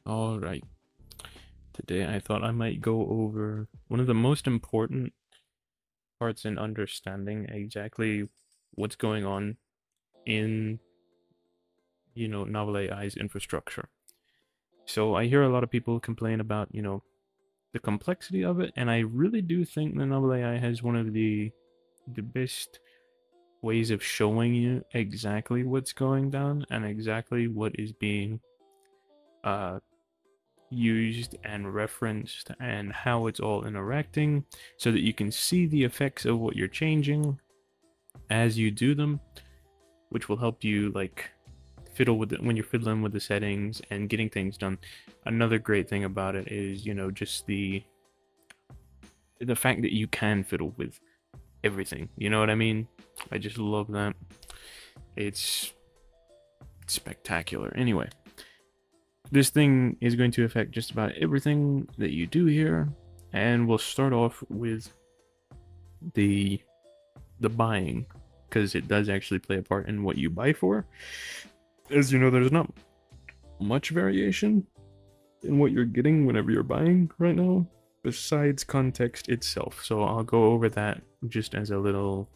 All right. Today I thought I might go over one of the most important parts in understanding exactly what's going on in, Novel AI's infrastructure. So I hear a lot of people complain about, the complexity of it, and I really do think the Novel AI has one of the best ways of showing you exactly what's going down and exactly what is being uh used and referenced and how it's all interacting so that you can see the effects of what you're changing as you do them, which will help you like fiddle with it when you're fiddling with the settings and getting things done. Another great thing about it is, just the fact that you can fiddle with everything. You know what I mean? I just love that. It's spectacular. Anyway, this thing is going to affect just about everything that you do here, and we'll start off with the the buying, because it does actually play a part in what you buy for. As you know, there's not much variation in what you're getting whenever you're buying right now, besides context itself. So I'll go over that just as a little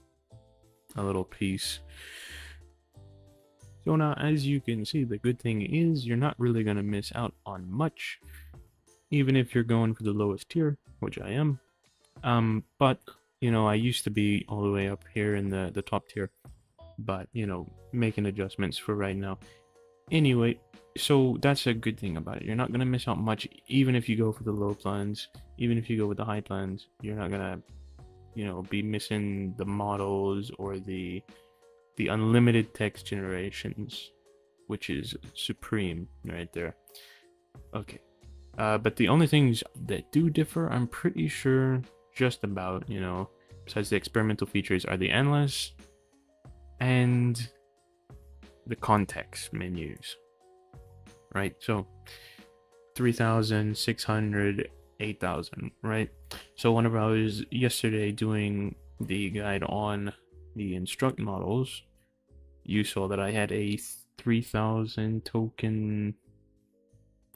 piece. So now, as you can see, the good thing is you're not really going to miss out on much, even if you're going for the lowest tier, which I am. But I used to be all the way up here in the top tier, but making adjustments for right now. Anyway, so that's a good thing about it. You're not gonna miss out much, even if you go for the low plans, even if you go with the high plans. You're not gonna, be missing the models or the unlimited text generations, which is supreme right there. Okay. But the only things that do differ, I'm pretty sure, just about, besides the experimental features, are the endless and the context menus, right? So 3,600, 8,000, right? So whenever I was yesterday doing the guide on the instruct models, you saw that I had a 3,000 token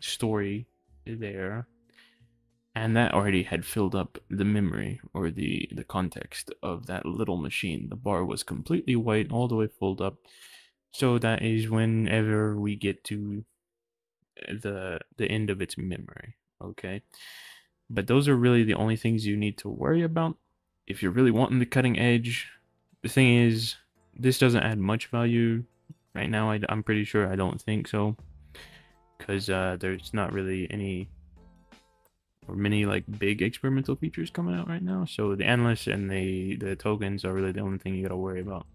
story there, and that already had filled up the memory or the context of that little machine. The bar was completely white, all the way filled up. So that is whenever we get to the end of its memory, okay? But those are really the only things you need to worry about if you're really wanting the cutting edge. The thing is, this doesn't add much value right now. I'm pretty sure. I don't think so, because there's not really any or many like big experimental features coming out right now. So the endless and the tokens are really the only thing you gotta worry about.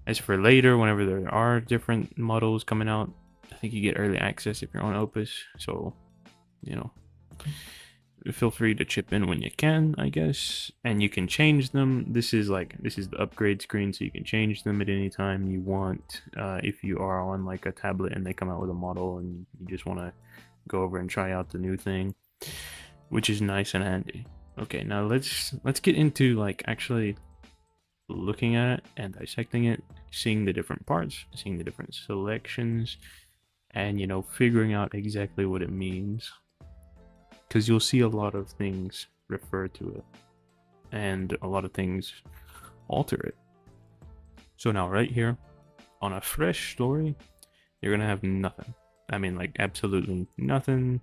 As for later, whenever there are different models coming out, I think you get early access if you're on Opus. So, you know, feel free to chip in when you can, I guess. And you can change them. This is the upgrade screen, so you can change them at any time you want. If you are on like a tablet and they come out with a model and you just want to go over and try out the new thing, which is nice and handy. Okay, now let's get into like actually looking at it and dissecting it, seeing the different parts, seeing the different selections, and figuring out exactly what it means, because you'll see a lot of things refer to it and a lot of things alter it. So now right here on a fresh story, you're gonna have nothing. I mean, like, absolutely nothing.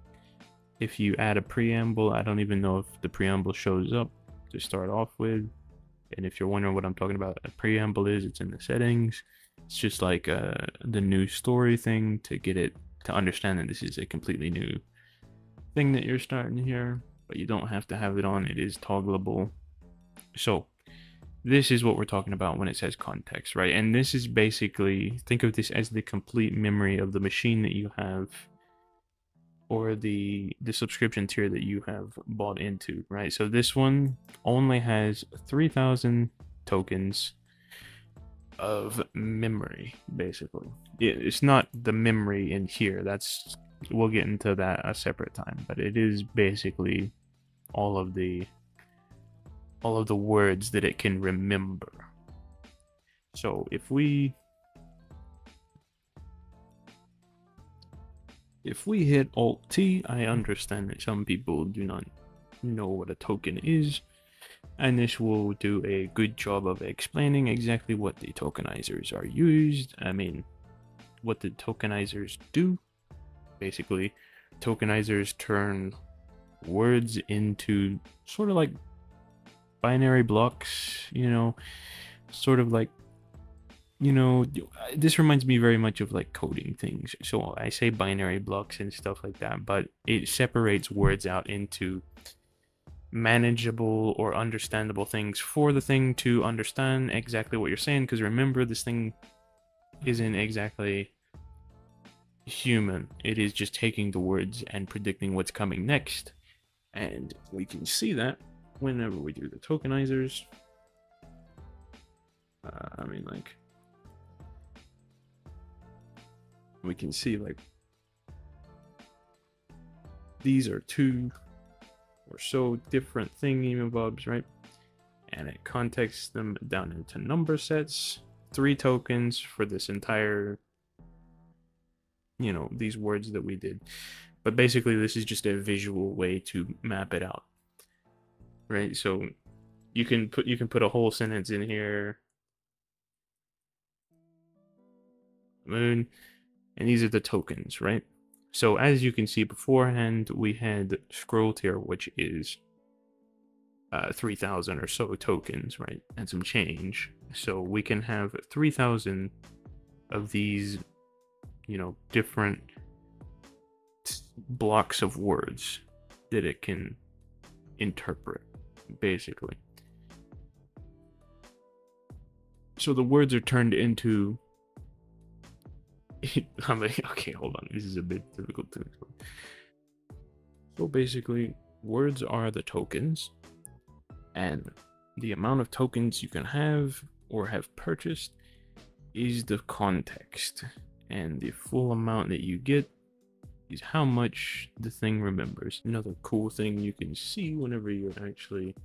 If you add a preamble, I don't even know if the preamble shows up to start off with. And if you're wondering what I'm talking about, a preamble is, it's in the settings. It's just like the new story thing to get it to understand that this is a completely new thing that you're starting here, but you don't have to have it on. It is toggleable. So this is what we're talking about when it says context, right? And this is basically, think of this as the complete memory of the machine that you have, or the subscription tier that you have bought into, right? So this one only has 3,000 tokens of memory, basically. It's not the memory in here. We'll get into that a separate time, but it is basically all of the words that it can remember. So if we If we hit Alt T, I understand that some people do not know what a token is, and this will do a good job of explaining exactly what the tokenizers are used. I mean, what the tokenizers do. Basically, tokenizers turn words into sort of like binary blocks, you know, sort of like, you know, this reminds me very much of like coding things. So I say binary blocks and stuff like that, but it separates words out into manageable or understandable things for the thing to understand exactly what you're saying. Because remember, this thing isn't exactly human, it is just taking the words and predicting what's coming next. And we can see that whenever we do the tokenizers. I mean, like, we can see like these are two or so different thingy-mabobs, right? And it contexts them down into number sets, 3 tokens for this entire, you know, these words that we did. But basically, this is just a visual way to map it out, right? So you can put a whole sentence in here, moon, and these are the tokens, right? So as you can see beforehand, we had scroll tier, which is 3,000 or so tokens, right? And some change. So we can have 3,000 of these, you know, different blocks of words that it can interpret, basically. So the words are turned into I'm like, okay, hold on, this is a bit difficult to explain. So basically, words are the tokens, and the amount of tokens you can have or have purchased is the context, and the full amount that you get is how much the thing remembers. Another cool thing you can see whenever you're actually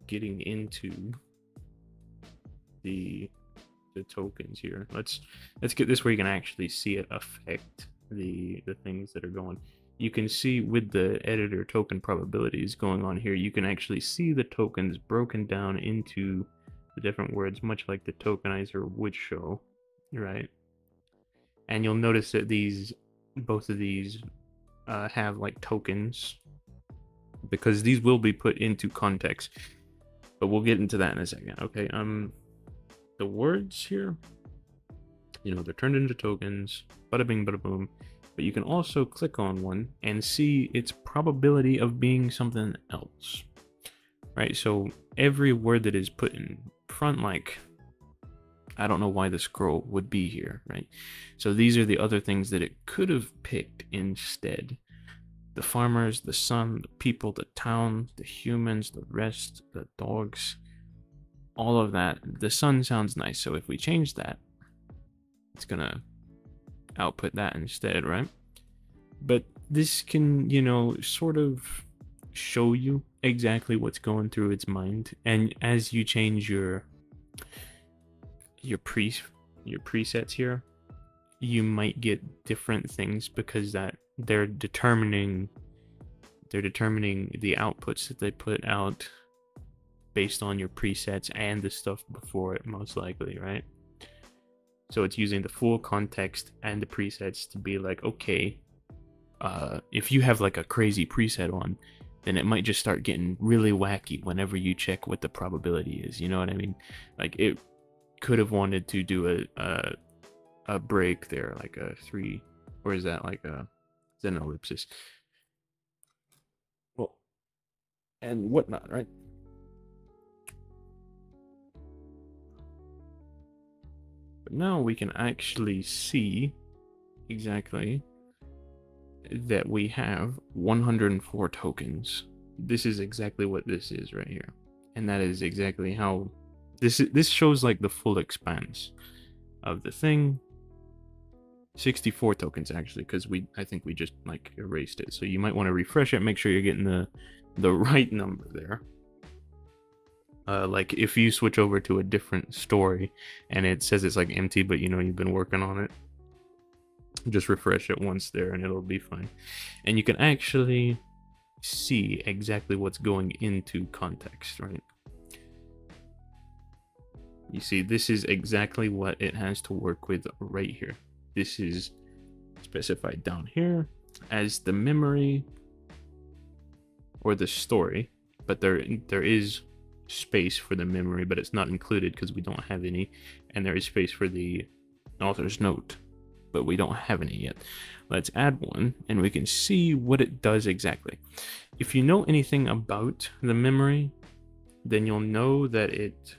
getting into the tokens here. Let's get this where you can actually see it affect the things that are going. You can see with the editor token probabilities going on here, you can actually see the tokens broken down into the different words, much like the tokenizer would show, right? And you'll notice that both of these have like tokens, because these will be put into context, but we'll get into that in a second. Okay, the words here, you know, they're turned into tokens, bada bing, bada boom. But you can also click on one and see its probability of being something else, right? So every word that is put in front, like, I don't know why the scroll would be here, right? So these are the other things that it could have picked instead. The farmers, the sun, the people, the town, the humans, the rest, the dogs, all of that. The sun sounds nice, so if we change that, it's gonna output that instead, right? But this can, you know, sort of show you exactly what's going through its mind, and as you change your presets here, you might get different things, because that they're determining the outputs that they put out based on your presets and the stuff before it, most likely, right? So it's using the full context and the presets to be like, okay, if you have like a crazy preset on, then it might just start getting really wacky whenever you check what the probability is. You know what I mean? Like, it could have wanted to do a break there, like a 3, or is that like a, is that an ellipsis? Well, and whatnot, right? But now we can actually see exactly that we have 104 tokens. This is exactly what this is right here, and that is exactly how this shows like the full expanse of the thing. 64 tokens actually, because I think we just like erased it, so you might want to refresh it, make sure you're getting the right number there. Like if you switch over to a different story and it says it's like empty, but you know you've been working on it, Just refresh it once there and it'll be fine. And you can actually see exactly what's going into context, right? You see, this is exactly what it has to work with right here. This is specified down here as the memory or the story, but there is space for the memory, but it's not included because we don't have any, and there is space for the author's note, but we don't have any yet. Let's add one and we can see what it does exactly. If you know anything about the memory, then you'll know that it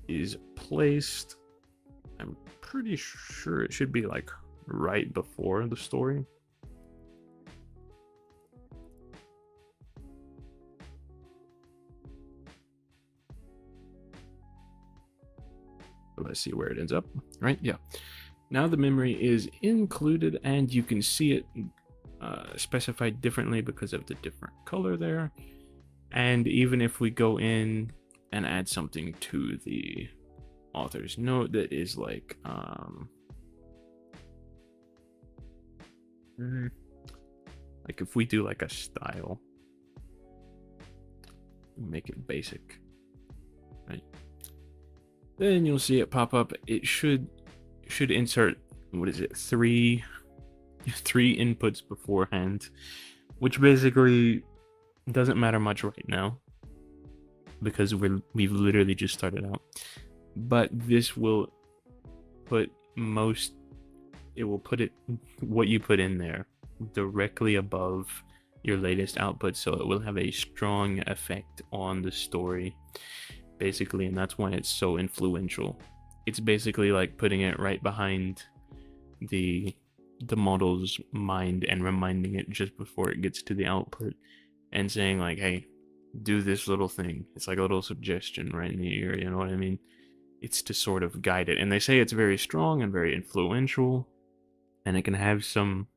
is placed, I'm pretty sure it should be like right before the story. Let's see where it ends up, right? Yeah. Now the memory is included and you can see it specified differently because of the different color there. And even if we go in and add something to the author's note that is like if we do like a style, make it basic, right? Then you'll see it pop up. It should insert, what is it, three inputs beforehand, which basically doesn't matter much right now because we've literally just started out. But this will put what you put in there directly above your latest output, so it will have a strong effect on the story basically, and that's why it's so influential. It's basically like putting it right behind the model's mind and reminding it just before it gets to the output and saying like, hey, do this little thing. It's like a little suggestion right in the ear, you know what I mean? It's to sort of guide it. And they say it's very strong and very influential, and it can have some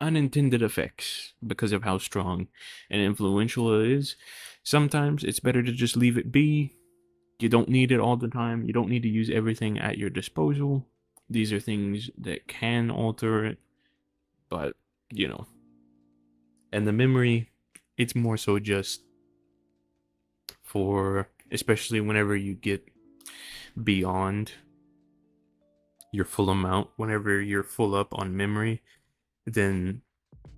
unintended effects because of how strong and influential it is. Sometimes it's better to just leave it be. You don't need it all the time. You don't need to use everything at your disposal. These are things that can alter it, but you know. And the memory, it's more so just for, especially whenever you get beyond your full amount, whenever you're full up on memory, then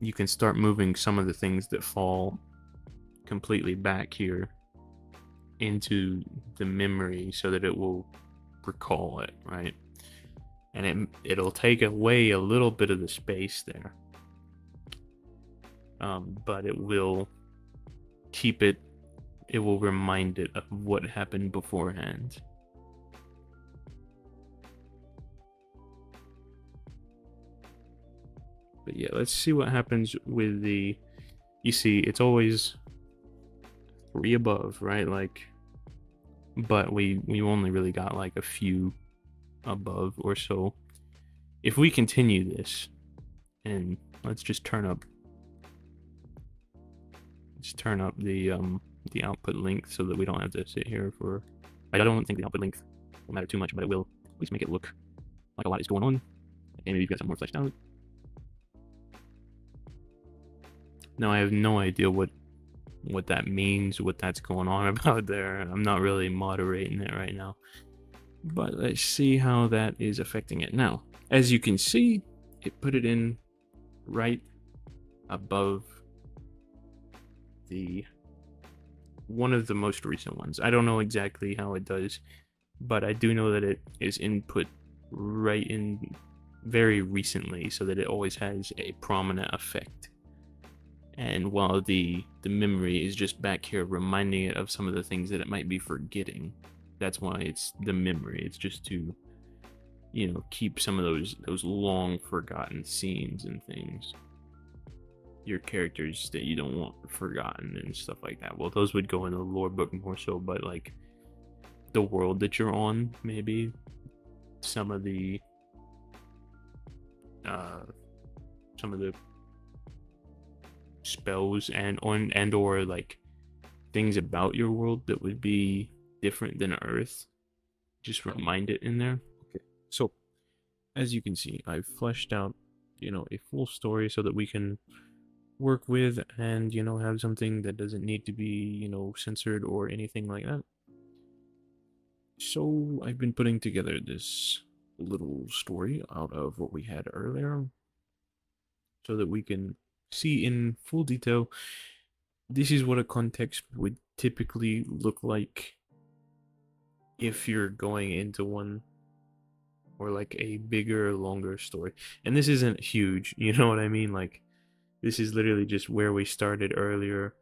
you can start moving some of the things that fall completely back here into the memory so that it will recall it, right? And it'll take away a little bit of the space there, but it will keep it, it will remind it of what happened beforehand. But yeah, let's see what happens with the, you see, it's always 3 above, right? Like, but we only really got like a few above or so. If we continue this, and let's just turn up the output length so that we don't have to sit here for, I don't think the output length will matter too much, but it will at least make it look like a lot is going on, and maybe you've got some more fleshed out. Now I have no idea what that means, what that's going on about there. I'm not really moderating it right now, but let's see how that is affecting it. Now, as you can see, it put it in right above the one of the most recent ones. I don't know exactly how it does, but I do know that it is input right in very recently, so that it always has a prominent effect. And while the memory is just back here reminding it of some of the things that it might be forgetting, that's why it's the memory. It's just to, you know, keep some of those long forgotten scenes and things, your characters that you don't want forgotten and stuff like that. Well, those would go in the lore book more so, but like the world that you're on, maybe some of the spells and or like things about your world that would be different than Earth, just remind it in there. Okay, so as you can see, I've fleshed out, you know, a full story so that we can work with and, you know, have something that doesn't need to be, you know, censored or anything like that. So I've been putting together this little story out of what we had earlier so that we can see in full detail. This is what a context would typically look like if you're going into one, or like a bigger, longer story. And this isn't huge, you know what I mean? Like, this is literally just where we started earlier,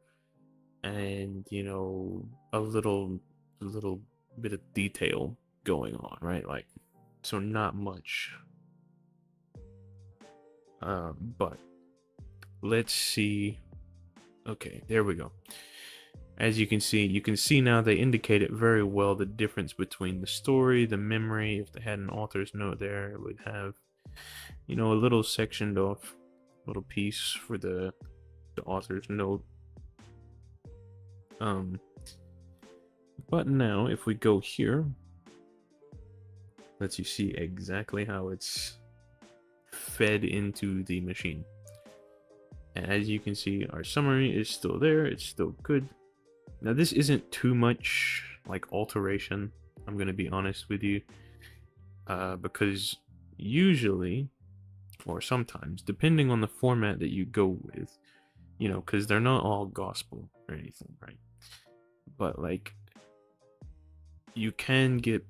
and, you know, a little bit of detail going on, right? Like, so not much. But let's see. Okay, there we go. As you can see now they indicate it very well, the difference between the story, the memory. If they had an author's note there, it would have, you know, a little sectioned off little piece for the author's note. But now if we go here, lets you see exactly how it's fed into the machine. And as you can see, our summary is still there, it's still good. Now this isn't too much like alteration, I'm gonna be honest with you, because usually, or sometimes, depending on the format that you go with, you know, because they're not all gospel or anything, right? But like, you can get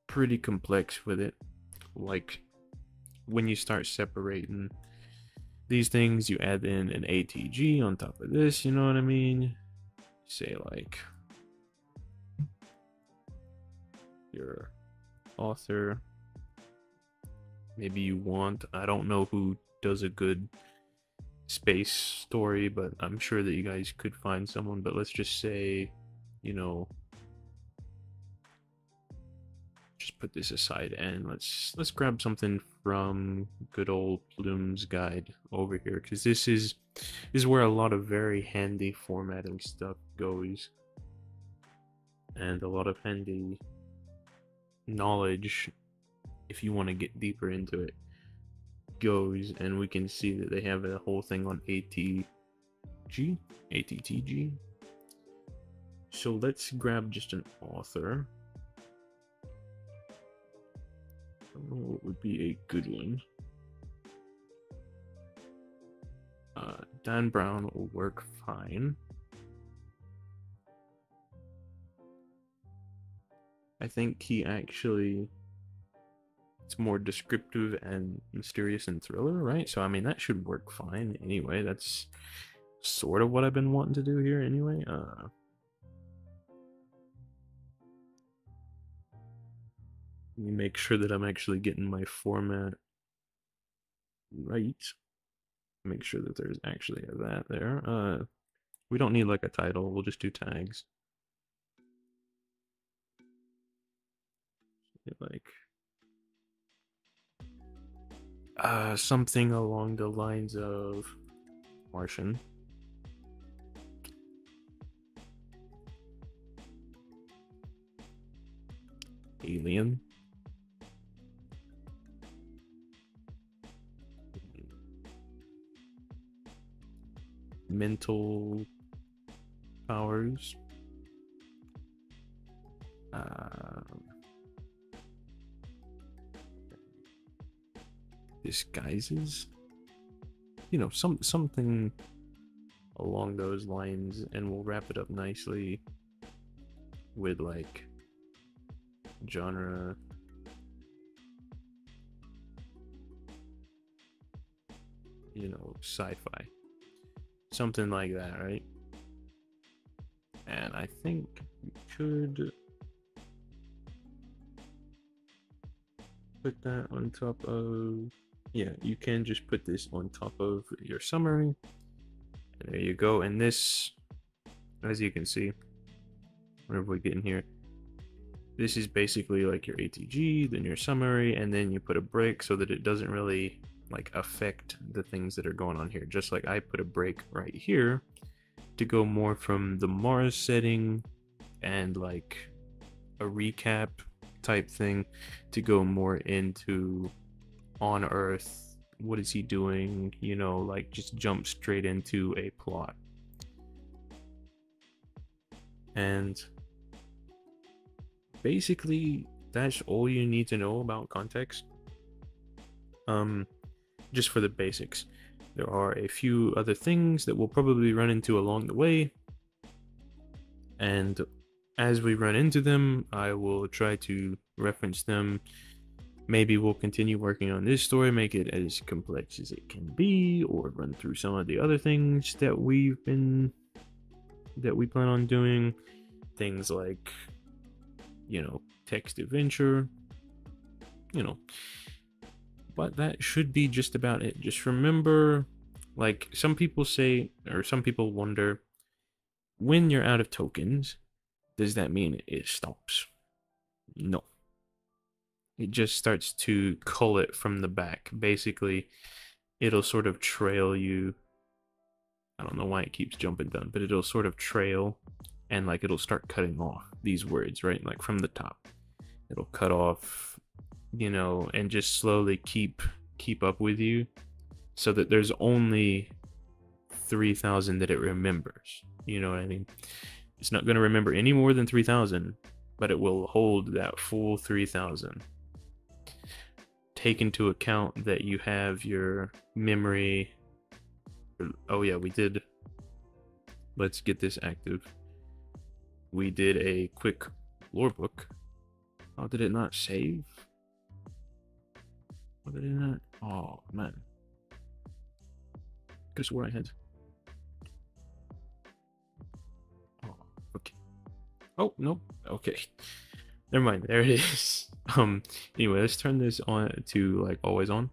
pretty complex with it. Like, when you start separating these things, you add in an ATG on top of this, you know what I mean? Say like your author, maybe you want, I don't know who does a good space story, but I'm sure that you guys could find someone. But let's just say, you know, just put this aside and let's grab something from good old Bloom's guide over here, because this is where a lot of very handy formatting stuff goes, and a lot of handy knowledge, if you want to get deeper into it, goes. And we can see that they have a whole thing on ATTG. So let's grab just an author. I don't know what would be a good one. Dan Brown will work fine. I think he actually, it's more descriptive and mysterious and thriller, right? So I mean, that should work fine anyway. That's sort of what I've been wanting to do here anyway. Let me make sure that I'm actually getting my format right. Make sure that there's actually a that there. We don't need like a title, we'll just do tags. Like something along the lines of Martian. Alien. Mental powers. Disguises. You know, something along those lines, and we'll wrap it up nicely with like genre. You know, sci-fi. Something like that, right? And I think we could put that on top of, yeah, you can just put this on top of your summary. And there you go. And this, as you can see, whenever we get in here, this is basically like your ATG, then your summary, and then you put a break so that it doesn't really like affect the things that are going on here. Just like I put a break right here to go more from the Mars setting and like a recap type thing to go more into on Earth? What is he doing? You know, like just jump straight into a plot. And basically, that's all you need to know about context. Just for the basics. There are a few other things that we'll probably run into along the way. And as we run into them, I will try to reference them. Maybe we'll continue working on this story, make it as complex as it can be, or run through some of the other things that we plan on doing. Things like, you know, text adventure, you know. But that should be just about it. Just remember, like, some people say, or some people wonder, when you're out of tokens, does that mean it stops? No. It just starts to cull it from the back. Basically, it'll sort of trail you. I don't know why it keeps jumping down, but it'll sort of trail, and like it'll start cutting off these words, right? Like from the top. It'll cut off, you know, and just slowly keep up with you, so that there's only 3,000 that it remembers. You know what I mean? It's not going to remember any more than 3,000, but it will hold that full 3,000. Take into account that you have your memory. Oh yeah, we did. Let's get this active. We did a quick Lorebook. Oh, did it not save? What did it not? Oh man. Guess where I had. Oh, okay. Oh, nope. Okay. Never mind. There it is. Anyway, let's turn this on to like always on,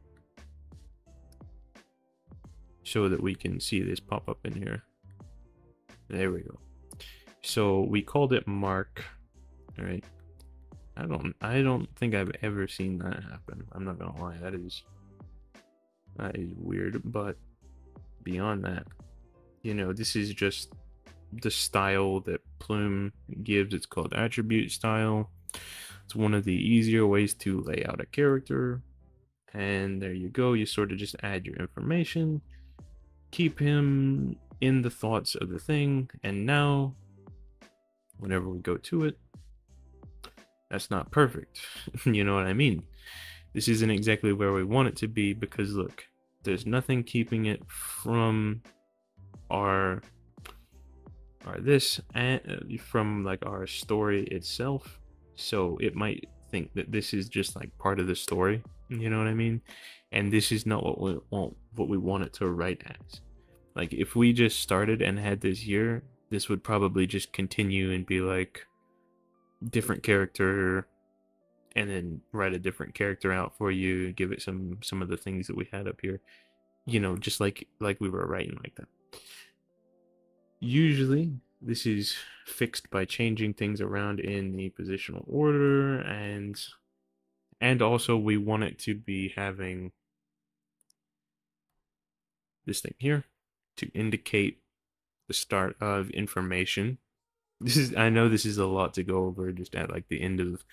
so that we can see this pop up in here. There we go. So we called it Mark. All right. I don't think I've ever seen that happen. I'm not gonna lie. That is weird. But beyond that, you know, this is just the style that Plume gives. It's called attribute style. It's one of the easier ways to lay out a character. And there you go. You sort of just add your information, keep him in the thoughts of the thing, and now whenever we go to it, that's not perfect. You know what I mean? This isn't exactly where we want it to be, because look, there's nothing keeping it from our this and from like our story itself. So it might think that this is just like part of the story. You know what I mean? And this is not what we want it to write as. Like if we just started and had this here, this would probably just continue and be like different character, and then write a different character out for you, give it some of the things that we had up here, you know, just like we were writing like that. Usually this is fixed by changing things around in the positional order, and also we want it to be having this thing here to indicate the start of information. I know this is a lot to go over just at like the end of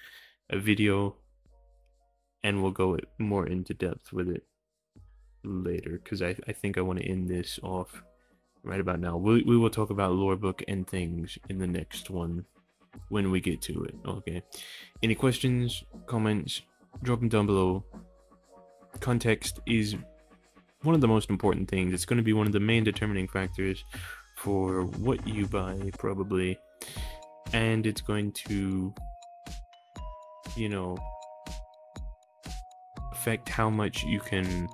a video, and we'll go more into depth with it later, because I think I want to end this off right about now. We will talk about Lorebook and things in the next one when we get to it. Okay, any questions, comments, drop them down below. Context is one of the most important things. It's going to be one of the main determining factors for what you buy, probably, and it's going to, you know, affect how much you can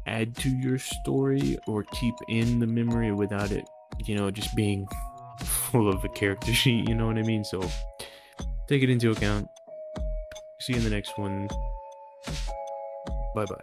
add to your story or keep in the memory without it, you know, just being full of a character sheet, you know what I mean? So take it into account. See you in the next one. Bye bye.